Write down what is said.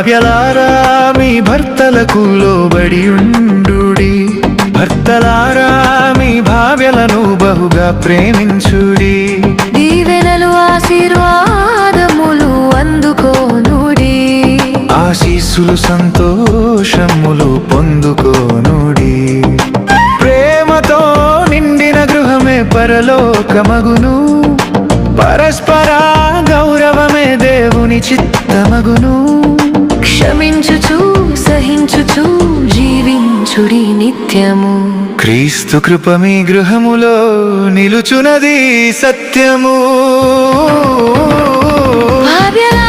భార్యలారా మీ భర్తలకు లోబడి ఉండుడి, భర్తలారా మీ భార్యలను బహుగా ప్రేమించుడి. దీవెనలు ఆశీర్వాదములు అందుకోనుడి, ఆశీస్సులు సంతోషములు పొందుకోనుడి. ప్రేమతో నిండిన గృహమే పరలోకమగును, పరస్పర గౌరవమే దేవుని చిత్తమగును. క్షమించుచు సహించుచు జీవించుడి నిత్యము, క్రీస్తు కృప మీ గృహములో నిలుచునది సత్యము. భార్యలారా